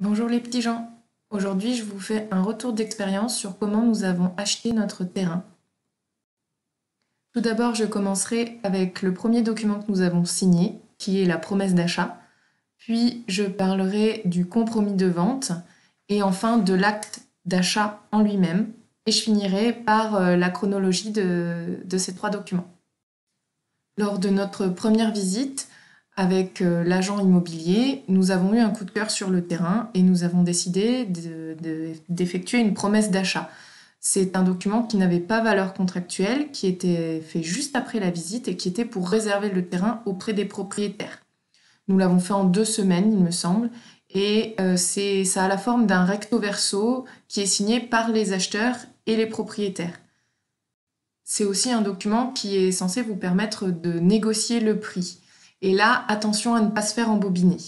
Bonjour les petits gens. Aujourd'hui, je vous fais un retour d'expérience sur comment nous avons acheté notre terrain. Tout d'abord, je commencerai avec le premier document que nous avons signé, qui est la promesse d'achat. Puis, je parlerai du compromis de vente et enfin de l'acte d'achat en lui-même. Et je finirai par la chronologie de ces trois documents. Lors de notre première visite, avec l'agent immobilier, nous avons eu un coup de cœur sur le terrain et nous avons décidé d'effectuer une promesse d'achat. C'est un document qui n'avait pas valeur contractuelle, qui était fait juste après la visite et qui était pour réserver le terrain auprès des propriétaires. Nous l'avons fait en 2 semaines, il me semble, et ça a la forme d'un recto verso qui est signé par les acheteurs et les propriétaires. C'est aussi un document qui est censé vous permettre de négocier le prix. Et là, attention à ne pas se faire embobiner.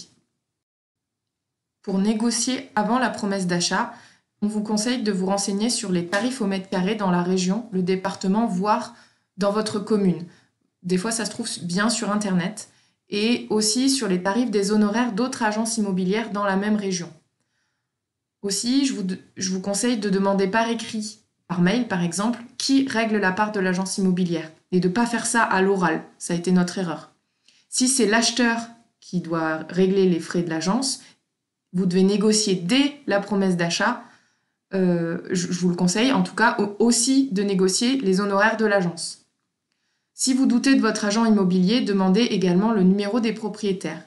Pour négocier avant la promesse d'achat, on vous conseille de vous renseigner sur les tarifs au mètre carré dans la région, le département, voire dans votre commune. Des fois, ça se trouve bien sur Internet. Et aussi sur les tarifs des honoraires d'autres agences immobilières dans la même région. Aussi, je vous conseille de demander par écrit, par mail par exemple, qui règle la part de l'agence immobilière. Et de ne pas faire ça à l'oral, ça a été notre erreur. Si c'est l'acheteur qui doit régler les frais de l'agence, vous devez négocier dès la promesse d'achat. Je vous le conseille, en tout cas, aussi de négocier les honoraires de l'agence. Si vous doutez de votre agent immobilier, demandez également le numéro des propriétaires.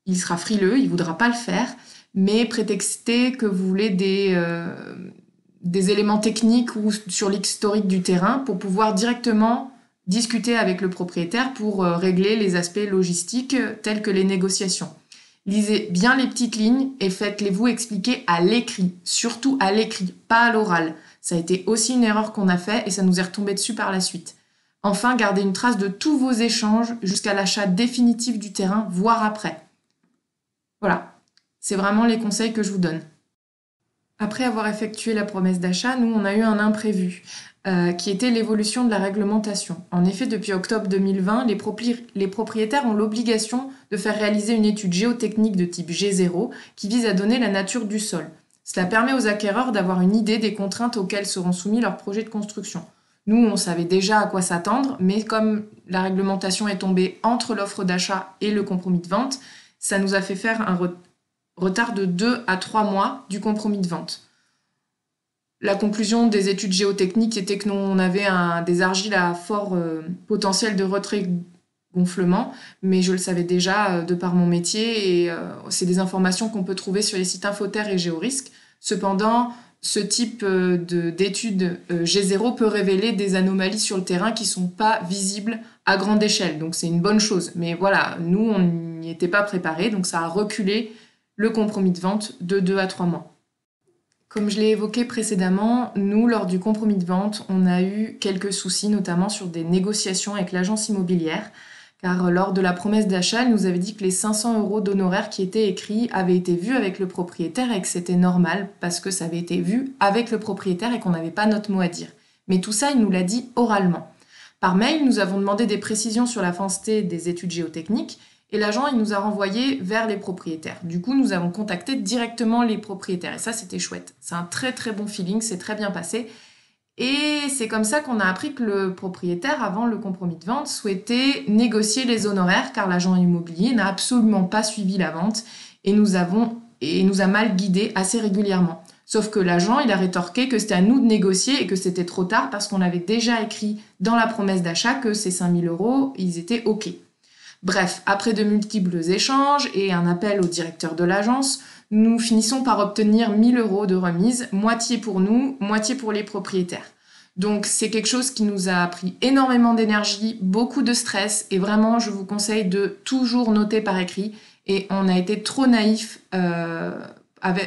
Il sera frileux, il ne voudra pas le faire, mais prétextez que vous voulez des éléments techniques ou sur l'historique du terrain pour pouvoir directement discuter avec le propriétaire pour régler les aspects logistiques tels que les négociations. Lisez bien les petites lignes et faites-les-vous expliquer à l'écrit, surtout à l'écrit, pas à l'oral. Ça a été aussi une erreur qu'on a fait et ça nous est retombé dessus par la suite. Enfin, gardez une trace de tous vos échanges jusqu'à l'achat définitif du terrain, voire après. Voilà, c'est vraiment les conseils que je vous donne. Après avoir effectué la promesse d'achat, nous, on a eu un imprévu, qui était l'évolution de la réglementation. En effet, depuis octobre 2020, les propriétaires ont l'obligation de faire réaliser une étude géotechnique de type G0 qui vise à donner la nature du sol. Cela permet aux acquéreurs d'avoir une idée des contraintes auxquelles seront soumis leurs projets de construction. Nous, on savait déjà à quoi s'attendre, mais comme la réglementation est tombée entre l'offre d'achat et le compromis de vente, ça nous a fait faire un retard de 2 à 3 mois du compromis de vente. La conclusion des études géotechniques était que on avait des argiles à fort potentiel de retrait-gonflement, mais je le savais déjà de par mon métier et c'est des informations qu'on peut trouver sur les sites Infoterre et Géorisque. Cependant, ce type d'étude G0 peut révéler des anomalies sur le terrain qui ne sont pas visibles à grande échelle, donc c'est une bonne chose. Mais voilà, nous, on n'y était pas préparés, donc ça a reculé le compromis de vente de 2 à 3 mois. Comme je l'ai évoqué précédemment, nous, lors du compromis de vente, on a eu quelques soucis, notamment sur des négociations avec l'agence immobilière, car lors de la promesse d'achat, elle nous avait dit que les 500 € d'honoraires qui étaient écrits avaient été vus avec le propriétaire et que c'était normal parce que ça avait été vu avec le propriétaire et qu'on n'avait pas notre mot à dire. Mais tout ça, il nous l'a dit oralement. Par mail, nous avons demandé des précisions sur la fausseté des études géotechniques et l'agent, il nous a renvoyé vers les propriétaires. Du coup, nous avons contacté directement les propriétaires et ça, c'était chouette. C'est un très très bon feeling, c'est très bien passé. Et c'est comme ça qu'on a appris que le propriétaire, avant le compromis de vente, souhaitait négocier les honoraires car l'agent immobilier n'a absolument pas suivi la vente et nous a mal guidés assez régulièrement. Sauf que l'agent, il a rétorqué que c'était à nous de négocier et que c'était trop tard parce qu'on avait déjà écrit dans la promesse d'achat que ces 5 000 €, ils étaient OK. Bref, après de multiples échanges et un appel au directeur de l'agence, nous finissons par obtenir 1 000 € de remise, moitié pour nous, moitié pour les propriétaires. Donc c'est quelque chose qui nous a pris énormément d'énergie, beaucoup de stress et vraiment je vous conseille de toujours noter par écrit et on a été trop naïfs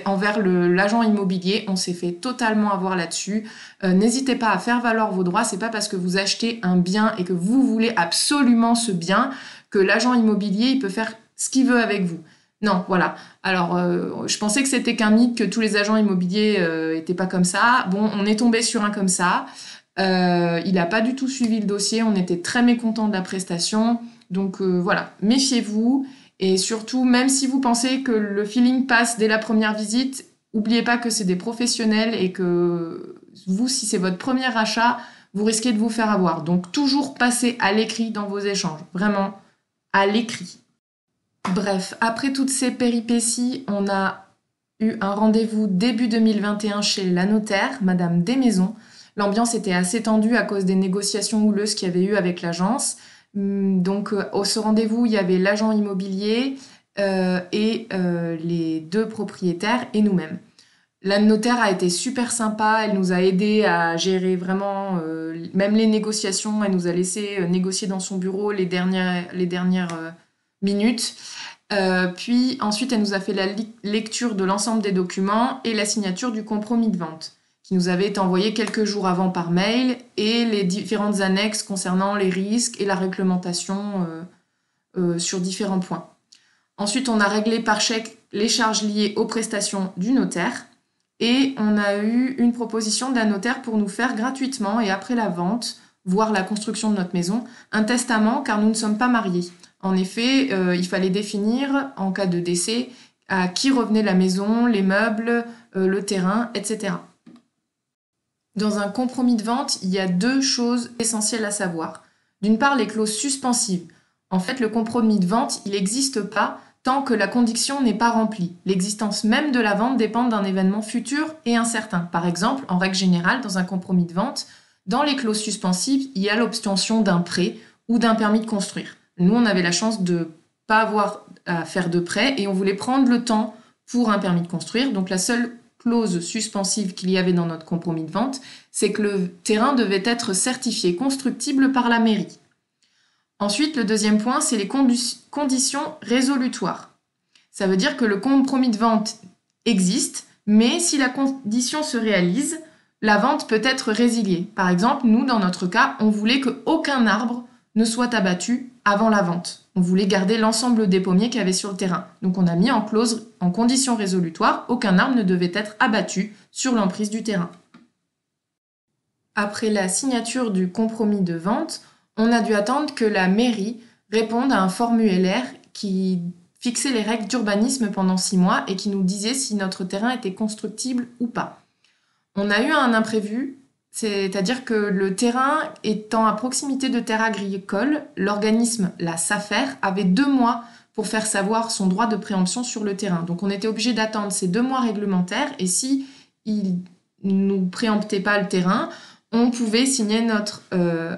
envers l'agent immobilier, on s'est fait totalement avoir là-dessus. N'hésitez pas à faire valoir vos droits, c'est pas parce que vous achetez un bien et que vous voulez absolument ce bien que l'agent immobilier il peut faire ce qu'il veut avec vous. Non, voilà. Alors, je pensais que c'était qu'un mythe, que tous les agents immobiliers étaient pas comme ça. Bon, on est tombé sur un comme ça. Il n'a pas du tout suivi le dossier. On était très mécontents de la prestation. Donc voilà, méfiez-vous. Et surtout, même si vous pensez que le feeling passe dès la première visite, n'oubliez pas que c'est des professionnels et que vous, si c'est votre premier achat, vous risquez de vous faire avoir. Donc toujours passer à l'écrit dans vos échanges, vraiment à l'écrit. Bref, après toutes ces péripéties, on a eu un rendez-vous début 2021 chez la notaire, Madame Desmaisons. L'ambiance était assez tendue à cause des négociations houleuses qu'il y avait eu avec l'agence. Donc, au ce rendez-vous, il y avait l'agent immobilier et les deux propriétaires et nous-mêmes. La notaire a été super sympa, elle nous a aidés à gérer vraiment même les négociations, elle nous a laissé négocier dans son bureau les dernières minutes. Puis ensuite, elle nous a fait la lecture de l'ensemble des documents et la signature du compromis de vente, qui nous avait été envoyé quelques jours avant par mail, et les différentes annexes concernant les risques et la réglementation sur différents points. Ensuite, on a réglé par chèque les charges liées aux prestations du notaire, et on a eu une proposition d'un notaire pour nous faire gratuitement et après la vente, voire la construction de notre maison, un testament car nous ne sommes pas mariés. En effet, il fallait définir, en cas de décès, à qui revenait la maison, les meubles, le terrain, etc. Dans un compromis de vente, il y a deux choses essentielles à savoir. D'une part, les clauses suspensives. En fait, le compromis de vente, il n'existe pas tant que la condition n'est pas remplie. L'existence même de la vente dépend d'un événement futur et incertain. Par exemple, en règle générale, dans un compromis de vente, dans les clauses suspensives, il y a l'obtention d'un prêt ou d'un permis de construire. Nous, on avait la chance de ne pas avoir à faire de prêt et on voulait prendre le temps pour un permis de construire. Donc la seule clause suspensive qu'il y avait dans notre compromis de vente, c'est que le terrain devait être certifié constructible par la mairie. Ensuite, le deuxième point, c'est les conditions résolutoires. Ça veut dire que le compromis de vente existe, mais si la condition se réalise, la vente peut être résiliée. Par exemple, nous, dans notre cas, on voulait qu'aucun arbre ne soit abattu avant la vente. On voulait garder l'ensemble des pommiers qu'il y avait sur le terrain. Donc on a mis en clause, en condition résolutoire, aucun arbre ne devait être abattu sur l'emprise du terrain. Après la signature du compromis de vente, on a dû attendre que la mairie réponde à un formulaire qui fixait les règles d'urbanisme pendant 6 mois et qui nous disait si notre terrain était constructible ou pas. On a eu un imprévu, c'est-à-dire que le terrain étant à proximité de terres agricoles, l'organisme, la SAFER, avait 2 mois pour faire savoir son droit de préemption sur le terrain. Donc on était obligé d'attendre ces 2 mois réglementaires et si il ne nous préemptait pas le terrain, on pouvait signer notre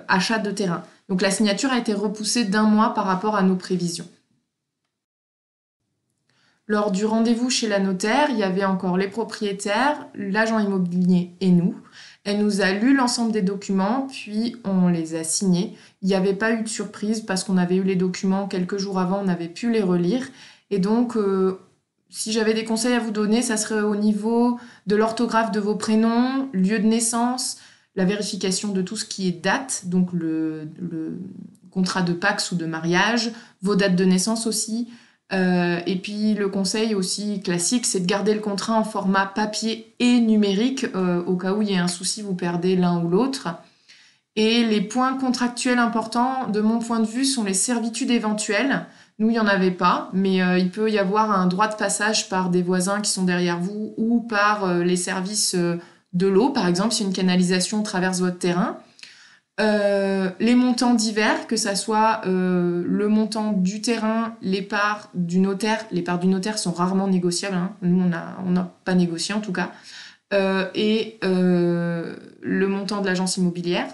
achat de terrain. Donc la signature a été repoussée d'1 mois par rapport à nos prévisions. Lors du rendez-vous chez la notaire, il y avait encore les propriétaires, l'agent immobilier et nous. Elle nous a lu l'ensemble des documents, puis on les a signés. Il n'y avait pas eu de surprise parce qu'on avait eu les documents quelques jours avant, on avait pu les relire. Et donc, si j'avais des conseils à vous donner, ça serait au niveau de l'orthographe de vos prénoms, lieu de naissance, la vérification de tout ce qui est date, donc le contrat de Pacs ou de mariage, vos dates de naissance aussi. Et puis le conseil aussi classique, c'est de garder le contrat en format papier et numérique au cas où il y a un souci, vous perdez l'un ou l'autre. Et les points contractuels importants, de mon point de vue, sont les servitudes éventuelles. Nous, il n'y en avait pas, mais il peut y avoir un droit de passage par des voisins qui sont derrière vous ou par les services de l'eau, par exemple, si une canalisation traverse votre terrain. Les montants divers, que ça soit le montant du terrain, les parts du notaire. Les parts du notaire sont rarement négociables, hein. Nous, on n'a pas négocié en tout cas. Et le montant de l'agence immobilière.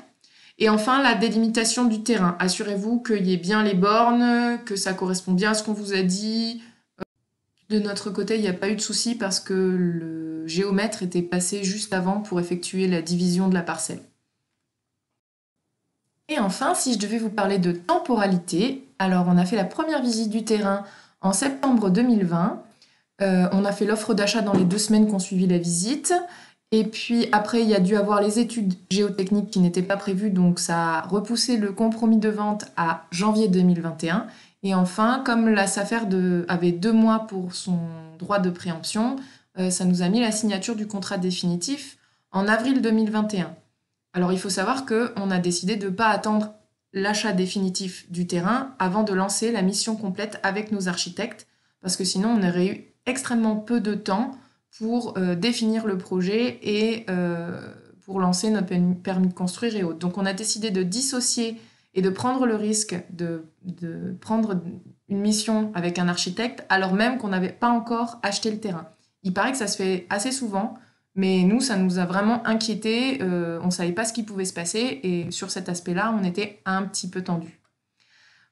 Et enfin, la délimitation du terrain. Assurez-vous qu'il y ait bien les bornes, que ça correspond bien à ce qu'on vous a dit. De notre côté, il n'y a pas eu de souci parce que le géomètre était passé juste avant pour effectuer la division de la parcelle. Et enfin, si je devais vous parler de temporalité, alors on a fait la première visite du terrain en septembre 2020. On a fait l'offre d'achat dans les 2 semaines qu'on suivit la visite. Et puis après, il y a dû avoir les études géotechniques qui n'étaient pas prévues, donc ça a repoussé le compromis de vente à janvier 2021. Et enfin, comme la SAFER avait 2 mois pour son droit de préemption, ça nous a mis la signature du contrat définitif en avril 2021. Alors il faut savoir qu'on a décidé de ne pas attendre l'achat définitif du terrain avant de lancer la mission complète avec nos architectes, parce que sinon on aurait eu extrêmement peu de temps pour définir le projet et pour lancer notre permis de construire et autres. Donc on a décidé de dissocier et de prendre le risque de prendre une mission avec un architecte alors même qu'on n'avait pas encore acheté le terrain. Il paraît que ça se fait assez souvent, mais nous, ça nous a vraiment inquiétés. On ne savait pas ce qui pouvait se passer et sur cet aspect-là, on était un petit peu tendus.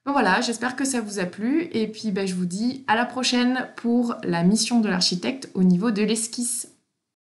Donc voilà, j'espère que ça vous a plu et puis je vous dis à la prochaine pour la mission de l'architecte au niveau de l'esquisse.